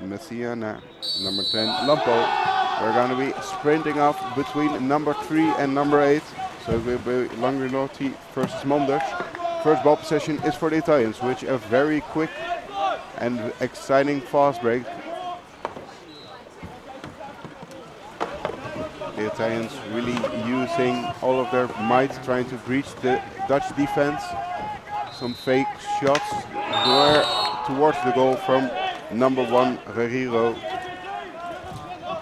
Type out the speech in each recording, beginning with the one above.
Messiana, number 10, Lampo. We're going to be sprinting off between number 3 and number 8. So it will be Langrenoti versus Monders. First ball possession is for the Italians, which a very quick and exciting fast break. The Italians really using all of their might, trying to breach the Dutch defense. Some fake shots were towards the goal from number 1, Guerrero.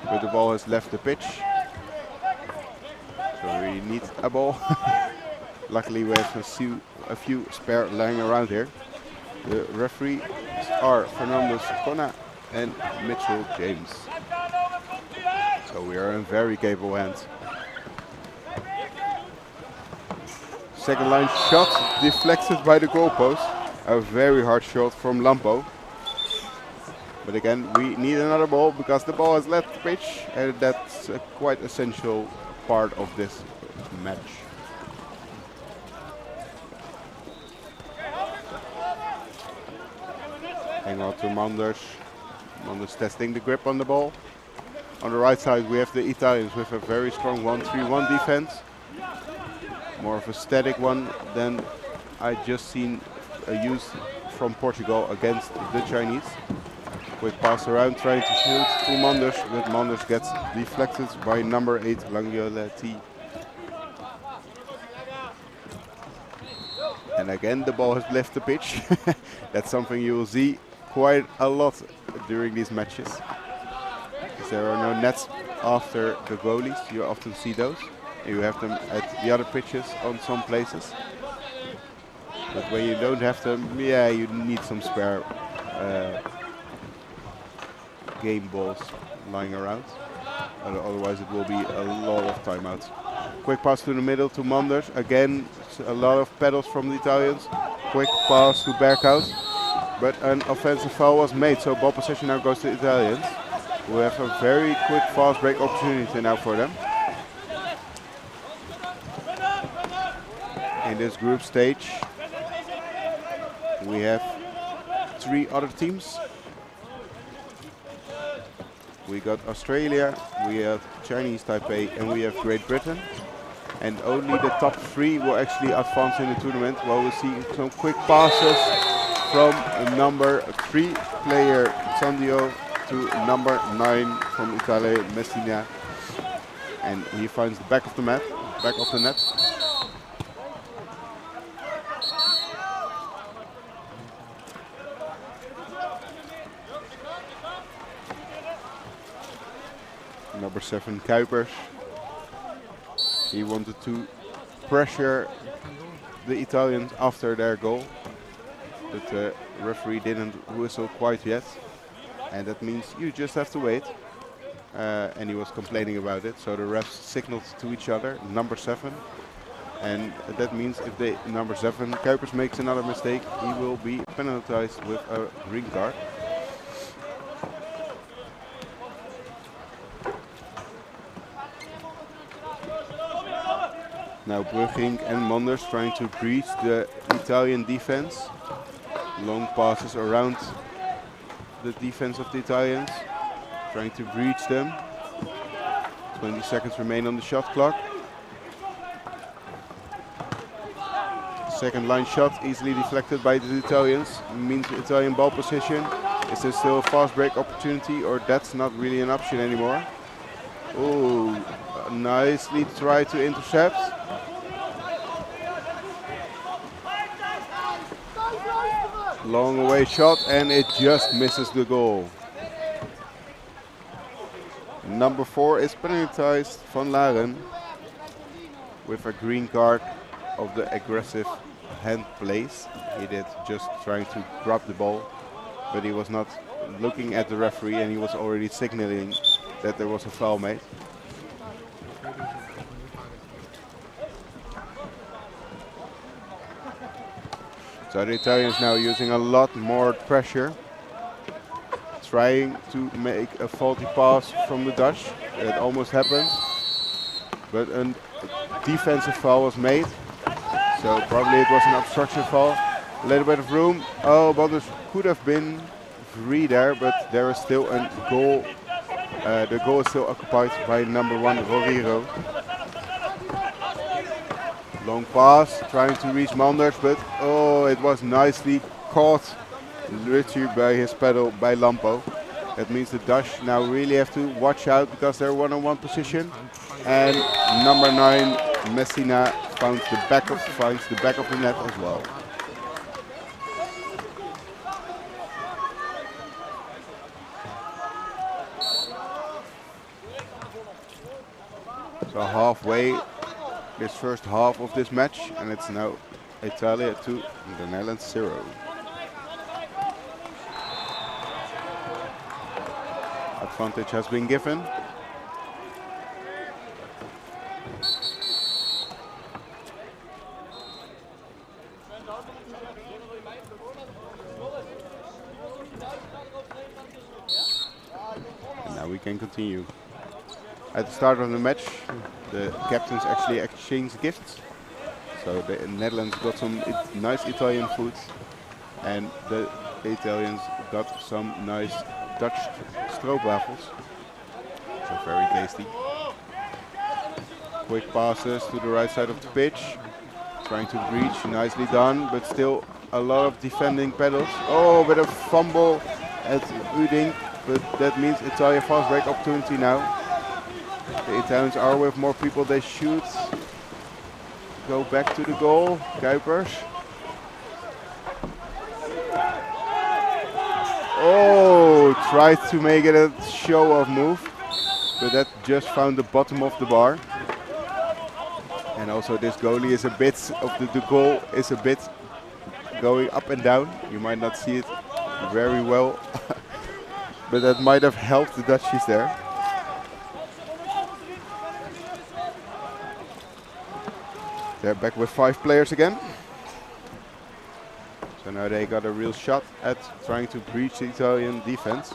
But the ball has left the pitch. So we need a ball. Luckily we have a few spare lying around here. The referees are Fernandez Kona and Mitchell James. So we are in very capable hands. Second line shot deflected by the goalpost. A very hard shot from Lampo. But again, we need another ball because the ball has left the pitch, and that's a quite essential part of this match. Hang on to Manders. Manders testing the grip on the ball. On the right side we have the Italians with a very strong 1-3-1 defense. More of a static one than I just seen used from Portugal against the Chinese. Quick pass around, trying to shoot to Manders, but Manders gets deflected by number 8, Langioletti. And again the ball has left the pitch. That's something you will see quite a lot during these matches. Because there are no nets after the goalies, you often see those. You have them at the other pitches on some places. But when you don't have them, yeah, you need some spare game balls lying around. Otherwise it will be a lot of timeouts. Quick pass to the middle to Manders. Again, a lot of pedals from the Italians. Quick pass to Berghout. But an offensive foul was made, so ball possession now goes to the Italians. We have a very quick fast break opportunity now for them. In this group stage, we have 3 other teams. We got Australia, we have Chinese Taipei, and we have Great Britain. And only the top 3 will actually advance in the tournament. Well, we'll see some quick passes from number 3 player Sandio to number 9 from Italy, Messina. And he finds the back of the net. Number 7, Kuipers. He wanted to pressure the Italians after their goal, but the referee didn't whistle quite yet, and that means you just have to wait. And he was complaining about it, so the refs signaled to each other, number 7, and that means if the number 7, Kuipers, makes another mistake, he will be penalized with a green card. Now Deqing and Manders trying to breach the Italian defense. Long passes around the defense of the Italians, trying to breach them. 20 seconds remain on the shot clock. Second line shot easily deflected by the Italians. Means Italian ball position. Is there still a fast break opportunity, or that's not really an option anymore? Oh, nicely tried to intercept. Long away shot, and it just misses the goal. Number 4 is penalized, Van Laren, with a green card of the aggressive hand plays. He did just trying to grab the ball, but he was not looking at the referee, and he was already signaling that there was a foul made. So the Italians now using a lot more pressure, trying to make a faulty pass from the Dutch. It almost happened, but a defensive foul was made. So probably it was an obstruction foul. A little bit of room. Oh, but this could have been 3 there, but there is still a goal. The goal is still occupied by number 1, Roriro. Long pass, trying to reach Manders, but oh, it was nicely caught literally by his pedal by Lampo. That means the Dutch now really have to watch out because they're one-on-one position. And number 9, Messina, finds the back of the net as well. So halfway this first half of this match, and it's now Italia 2, the Netherlands 0. Advantage has been given. And now we can continue. At the start of the match, the captains actually exchanged gifts. So the Netherlands got some nice Italian food, and the Italians got some nice Dutch stroopwafels. So very tasty. Quick passes to the right side of the pitch. Trying to breach, nicely done, but still a lot of defending pedals. Oh, bit of fumble at Uding, but that means Italia fast break opportunity now. The Italians are with more people, they should go back to the goal. Kuipers. Oh, tried to make it a show-off move, but that just found the bottom of the bar. And also this goalie is a bit, the goal is a bit going up and down. You might not see it very well, but that might have helped the Dutchies there. They're back with 5 players again. So now they got a real shot at trying to breach the Italian defense.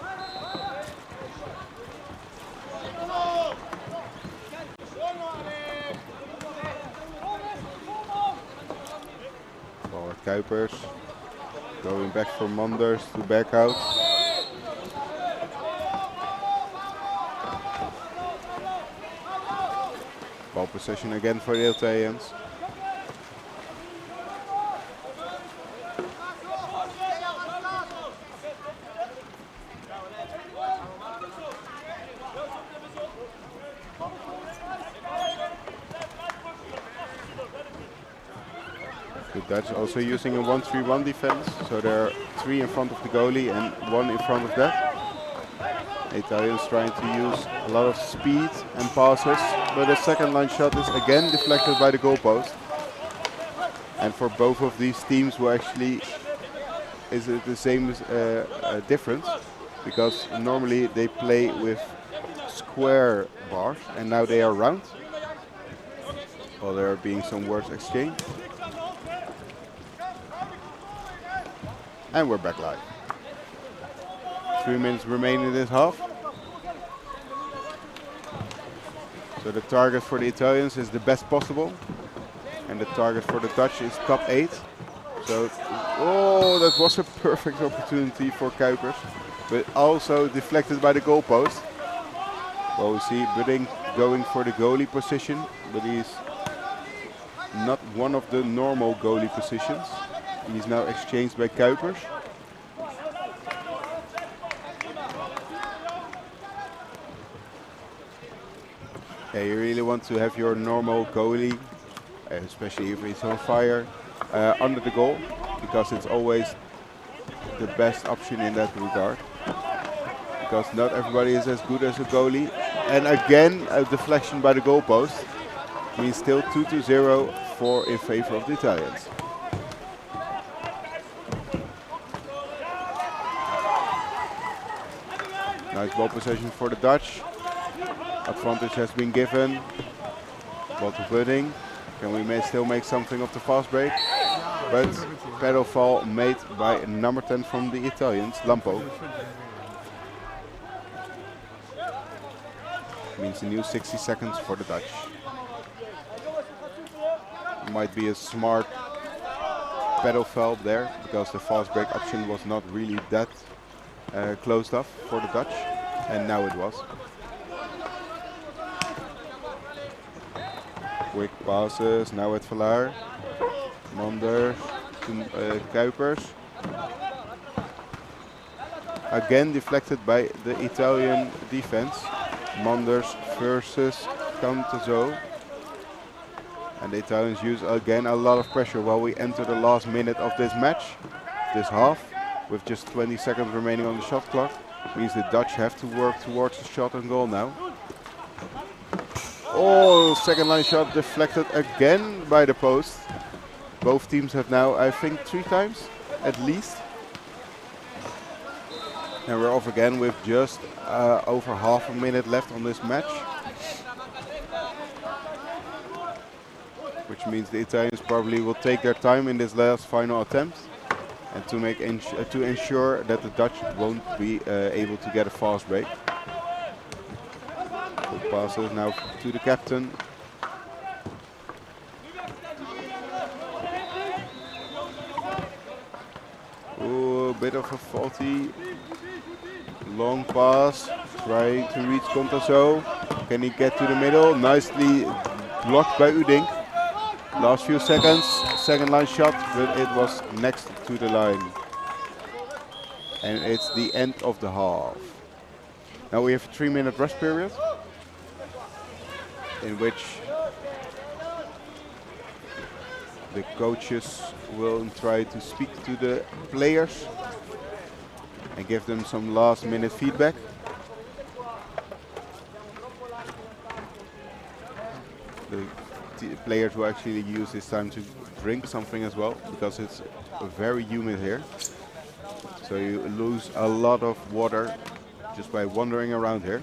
Forward Kuipers. Going back for Manders to back out. Ball possession again for the Italians. The Dutch also using a 1-3-1 defense, so there are 3 in front of the goalie and 1 in front of that. Italians trying to use a lot of speed and passes, but the second line shot is again deflected by the goalpost. And for both of these teams, who actually is it the same difference, because normally they play with square bars and now they are round. While there are being some words exchanged. And we're back live. 3 minutes remain in this half. So the target for the Italians is the best possible. And the target for the Dutch is top 8. So, oh, that was a perfect opportunity for Kuipers. But also deflected by the goalpost. Well, we see Budding going for the goalie position. But he's not one of the normal goalie positions. He's now exchanged by Kuipers. Yeah, you really want to have your normal goalie, especially if he's on fire, under the goal, because it's always the best option in that regard. Because not everybody is as good as a goalie. And again, a deflection by the goalpost means still 2-0 in favor of the Italians. Nice ball possession for the Dutch. Advantage has been given. Ball to Budding. Can we still make something of the fast break? But pedal fall made by number 10 from the Italians, Lampo. Means a new 60 seconds for the Dutch. Might be a smart pedal foul there, because the fast break option was not really that closed off for the Dutch, and now it was. Quick passes, now at Verlaar. Manders to Kuipers. Again deflected by the Italian defense. Manders versus Huzhou. And the Italians use again a lot of pressure while we enter the last minute of this match, this half, with just 20 seconds remaining on the shot clock. Means the Dutch have to work towards the shot and goal now. Oh, second line shot deflected again by the post. Both teams have now, I think, 3 times at least. And we're off again with just over half a minute left on this match. Which means the Italians probably will take their time in this last final attempt, and to ensure that the Dutch won't be able to get a fast break. Good passes now to the captain. Oh, a bit of a faulty long pass, trying to reach Contaso. Can he get to the middle? Nicely blocked by Udink. Last few seconds, second line shot, but it was next to the line. And it's the end of the half. Now we have a 3-minute rest period, in which the coaches will try to speak to the players and give them some last minute feedback. The players will actually use this time to drink something as well, because it's very humid here. So you lose a lot of water just by wandering around here.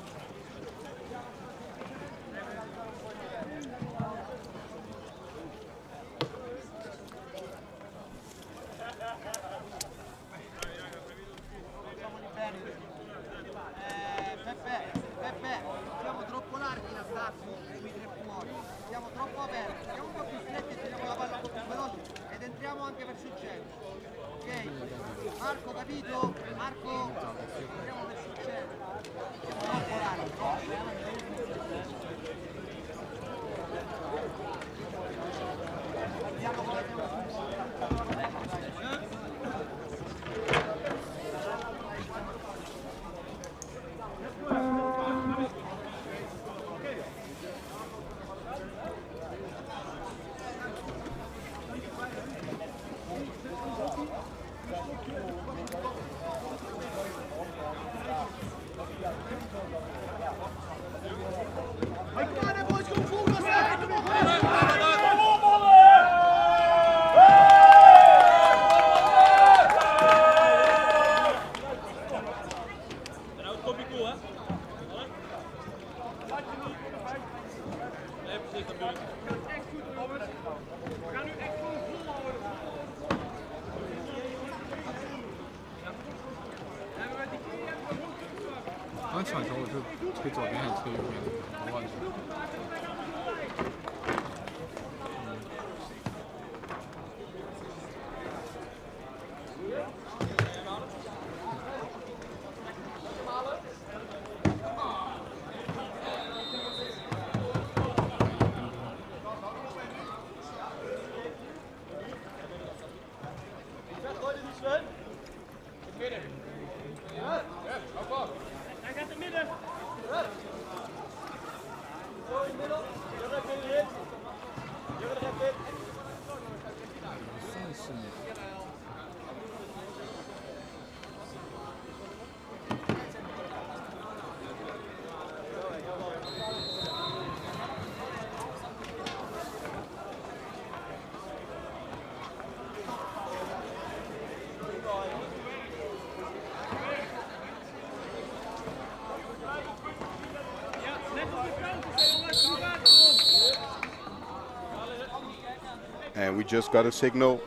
And we just got a signal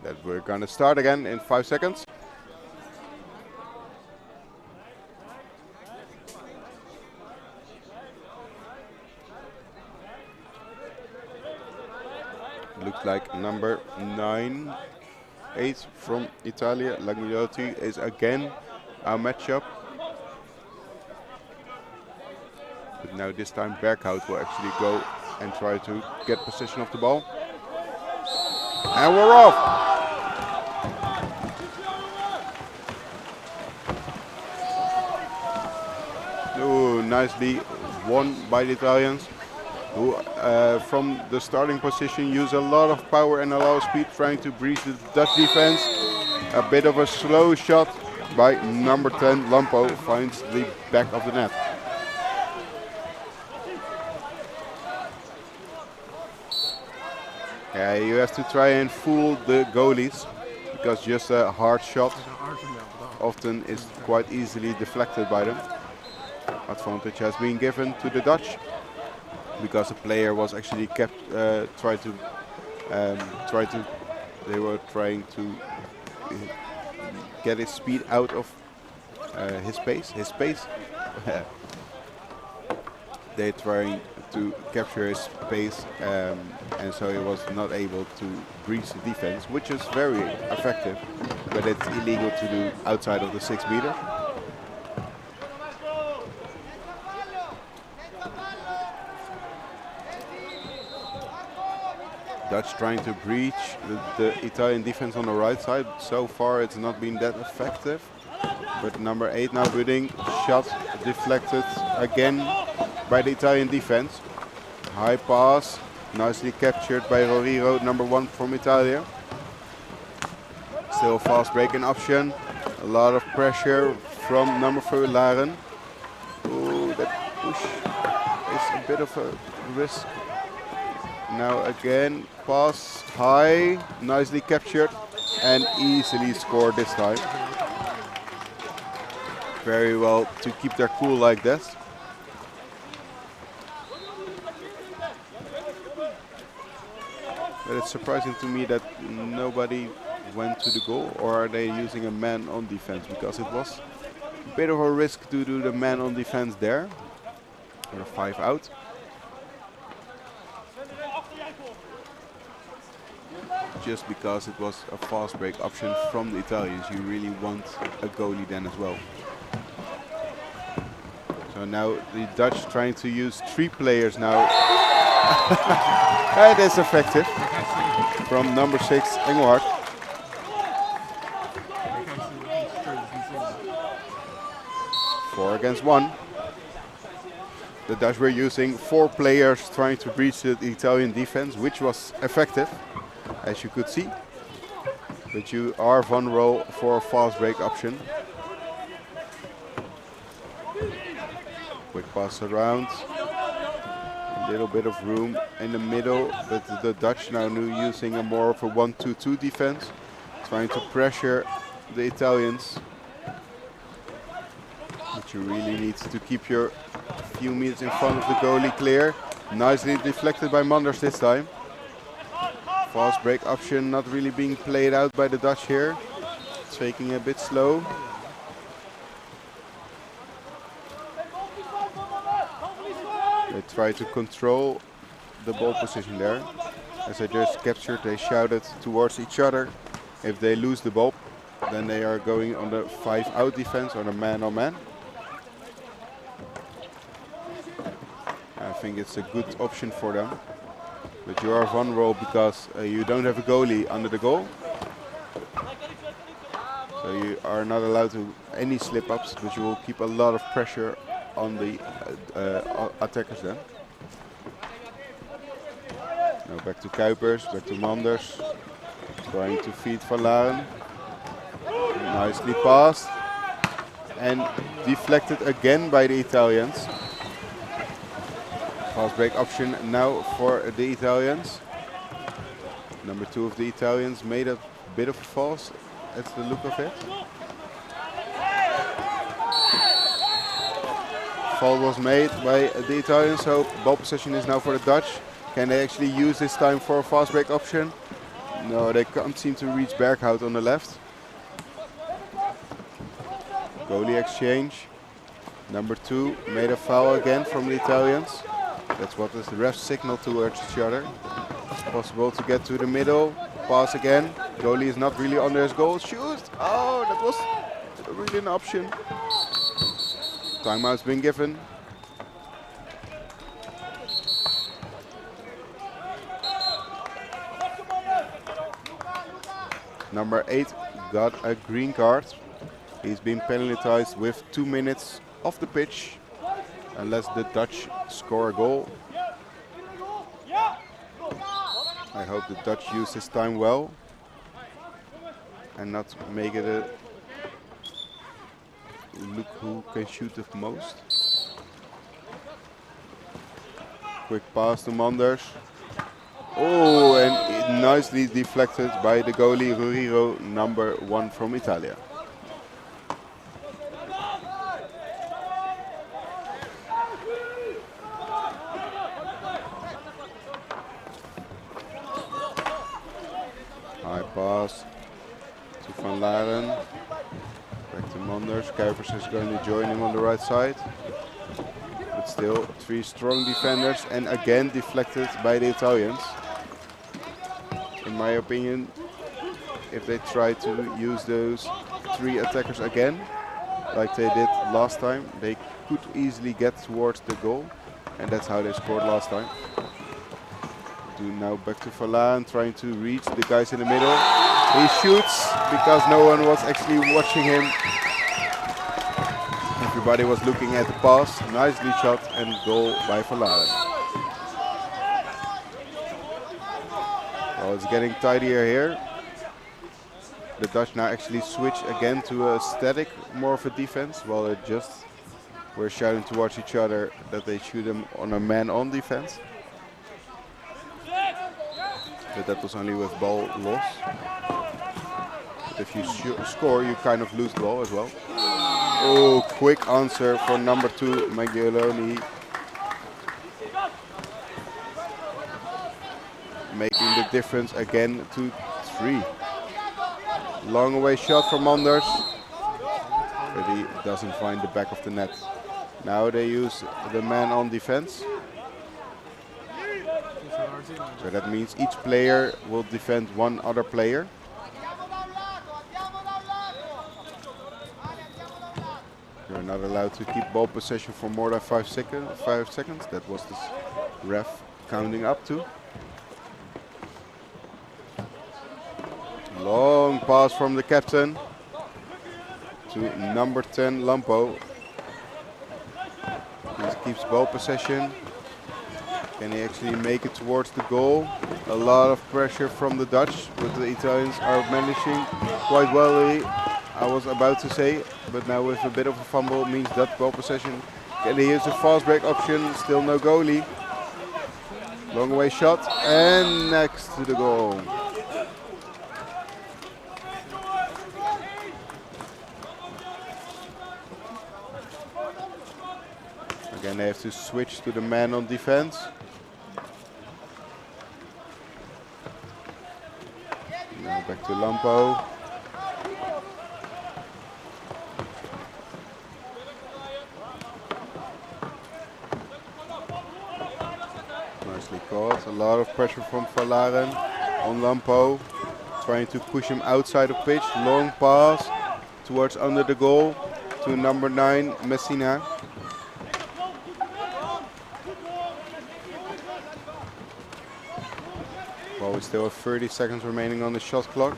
that we're going to start again in 5 seconds. Looks like number 8 from Italia, Lagnotti, is again our matchup. But now this time Berghout will actually go and try to get possession of the ball. And we're off! Ooh, nicely won by the Italians, who from the starting position use a lot of power and a lot of speed trying to breach the Dutch defense. A bit of a slow shot by number 10, Lampo, finds the back of the net. Yeah, you have to try and fool the goalies, because just a hard shot often is quite easily deflected by them. Advantage has been given to the Dutch, because the player was actually kept, they were trying to get his speed out of his pace. They're trying to capture his pace, and so he was not able to breach the defense, which is very effective, but it's illegal to do outside of the 6 meter. Dutch trying to breach the Italian defense on the right side. So far it's not been that effective. But number 8 now Budding, shot deflected again by the Italian defense. High pass, nicely captured by Roriro, number 1 from Italia. Still fast break in option. A lot of pressure from number 4 Laren. Ooh, that push is a bit of a risk. Now again, pass high, nicely captured and easily scored this time. Very well to keep their cool like this. But it's surprising to me that nobody went to the goal, or are they using a man on defense, because it was a bit of a risk to do the man on defense there. Or 5 out. Just because it was a fast break option from the Italians, you really want a goalie then as well. So now the Dutch trying to use 3 players now. It is effective from number 6 Engelhardt. Four against 1. The Dutch were using 4 players trying to breach the Italian defense, which was effective, as you could see. But you are vulnerable for a fast break option. Quick pass around. A little bit of room in the middle, but the Dutch now using a more of a 1-2-2 defense, trying to pressure the Italians. But you really need to keep your few meters in front of the goalie clear. Nicely deflected by Manders this time. Fast break option not really being played out by the Dutch here. Taking a bit slow. They try to control the ball position there. As they just captured, they shouted towards each other. If they lose the ball, then they are going on the 5 out defense or the man on man. I think it's a good option for them. But you are vulnerable because you don't have a goalie under the goal. So you are not allowed to any slip-ups, but you will keep a lot of pressure on the attackers then. Now back to Kuipers, back to Manders. Trying to feed Van Laren. Nicely passed. And deflected again by the Italians. Fast break option now for the Italians. Number 2 of the Italians made a bit of a false at the look of it. Foul was made by the Italians, so ball possession is now for the Dutch. Can they actually use this time for a fast break option? No, they can't seem to reach Berghout on the left. Goalie exchange. Number 2 made a foul again from the Italians. That's what the refs signal towards each other. Possible to get to the middle. Pass again. Goalie is not really under his goal. Shoot! Oh, that really an option. Timeout's been given. Number 8 got a green card. He's been penalized with 2 minutes off the pitch unless the Dutch score a goal. I hope the Dutch use this time well and not make it a look who can shoot the most. Quick pass to Manders. Oh, and it nicely deflected by the goalie Ruriro, number 1 from Italia. High pass to Van Laren. Back to Manders. Kuipers is going to join him on the right side. But still 3 strong defenders and again deflected by the Italians. In my opinion, if they try to use those 3 attackers again, like they did last time, they could easily get towards the goal. And that's how they scored last time. Now back to Falan, trying to reach the guys in the middle. He shoots because no one was actually watching him. Everybody was looking at the pass. Nicely shot and goal by Falan. Well, it's getting tidier here. The Dutch now actually switch again to a static, more of a defense, while they just were shouting towards each other that they shoot them on a man-on defense. But that was only with ball loss. But if you score, you kind of lose the ball as well. Oh, quick answer for number 2, Maglioloni. Making the difference again to 3. Long away shot from Manders. But he doesn't find the back of the net. Now they use the man on defense. So that means each player will defend 1 other player. You're not allowed to keep ball possession for more than 5 seconds. That was the ref counting up to. Long pass from the captain to number 10, Lampo. He keeps ball possession. Can he actually make it towards the goal? A lot of pressure from the Dutch, but the Italians are managing quite well. I was about to say, but now with a bit of a fumble means that ball possession. Can he use a fast break option? Still no goalie. Long away shot and next to the goal. Again, they have to switch to the man on defense. Now back to Lampo. Nicely caught. A lot of pressure from Valaren on Lampo. Trying to push him outside of pitch. Long pass towards under the goal to number 9, Messina. Well, we still have 30 seconds remaining on the shot clock.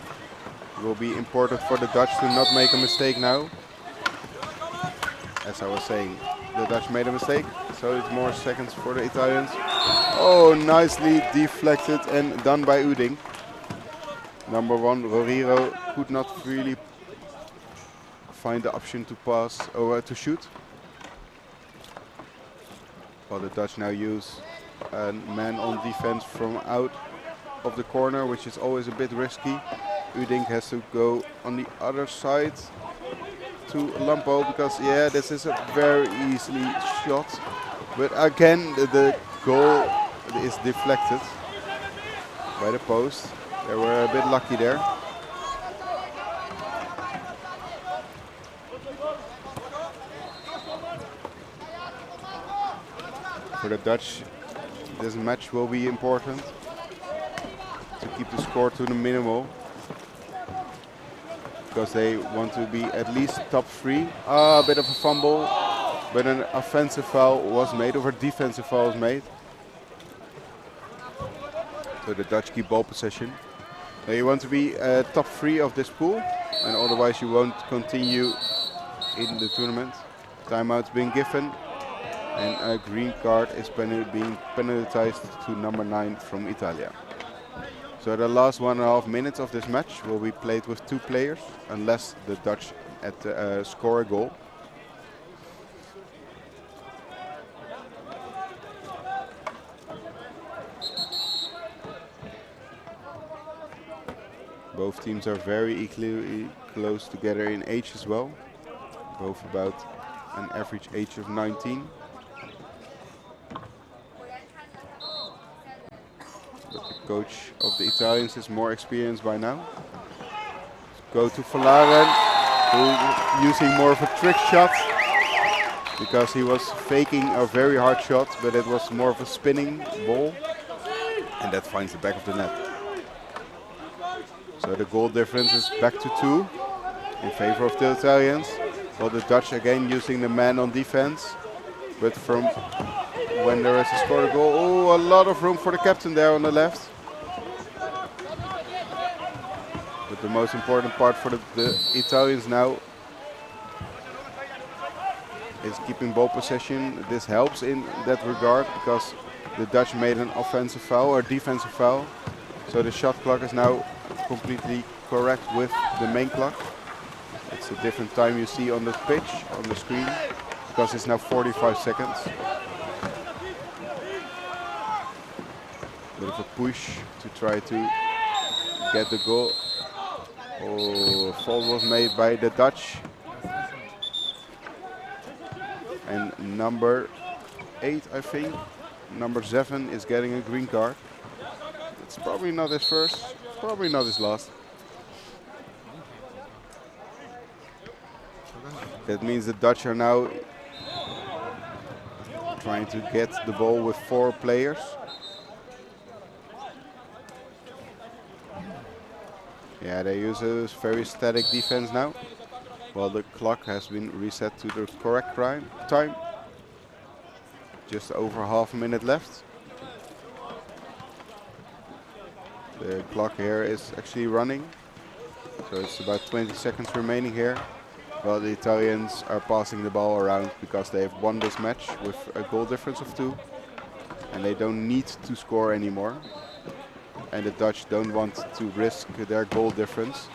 It will be important for the Dutch to not make a mistake now. As I was saying, the Dutch made a mistake, so it's more seconds for the Italians. Oh, nicely deflected and done by Uding. Number 1, Roriro, could not really find the option to pass or to shoot. Well, the Dutch now use a man on defense from out of the corner, which is always a bit risky. Uding has to go on the other side to Lampo because, yeah, this is a very easily shot. But again, the goal is deflected by the post. They were a bit lucky there. For the Dutch, this match will be important to keep the score to the minimal. because they want to be at least top 3. A bit of a fumble, but an offensive foul was made, or a defensive foul was made. So the Dutch keep ball possession. Now you want to be top 3 of this pool, and otherwise you won't continue in the tournament. Timeout's being given, and a green card is being penalized to number 9 from Italia. So the last 1.5 minutes of this match will be played with 2 players, unless the Dutch score a goal. Both teams are very equally close together in age as well. Both about an average age of 19. But the coach of the Italians is more experienced by now. Go to Valaren, who using more of a trick shot, because he was faking a very hard shot, but it was more of a spinning ball, and that finds the back of the net. So the goal difference is back to 2 in favor of the Italians. Well, the Dutch again using the man on defense, but from when there is a scored goal, oh, a lot of room for the captain there on the left. But the most important part for the Italians now is keeping ball possession. This helps in that regard because the Dutch made an offensive foul or defensive foul. So the shot clock is now completely correct with the main clock. It's a different time you see on the pitch, on the screen, because it's now 45 seconds. Bit of a push to try to get the goal. Oh, fault was made by the Dutch. And number 8, I think, number 7 is getting a green card. It's probably not his first, probably not his last. That means the Dutch are now trying to get the ball with 4 players. Yeah, they use a very static defense now. Well, the clock has been reset to the correct time. Just over half a minute left. The clock here is actually running. So it's about 20 seconds remaining here. Well, the Italians are passing the ball around because they have won this match with a goal difference of 2. And they don't need to score anymore. And the Dutch don't want to risk their goal difference.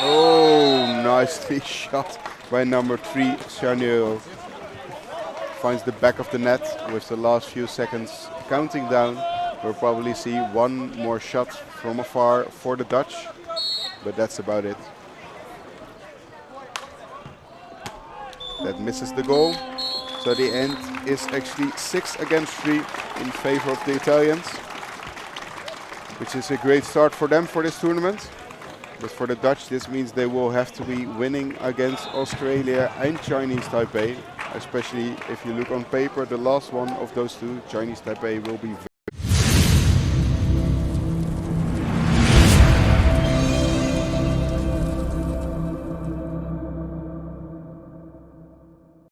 Oh, nicely shot by number 3, Canoe. Finds the back of the net with the last few seconds counting down. We'll probably see one more shot from afar for the Dutch, but that's about it. That misses the goal. So the end is actually 6-3 in favor of the Italians, which is a great start for them for this tournament. But for the Dutch, this means they will have to be winning against Australia and Chinese Taipei. Especially if you look on paper, the last one of those two, Chinese Taipei, will be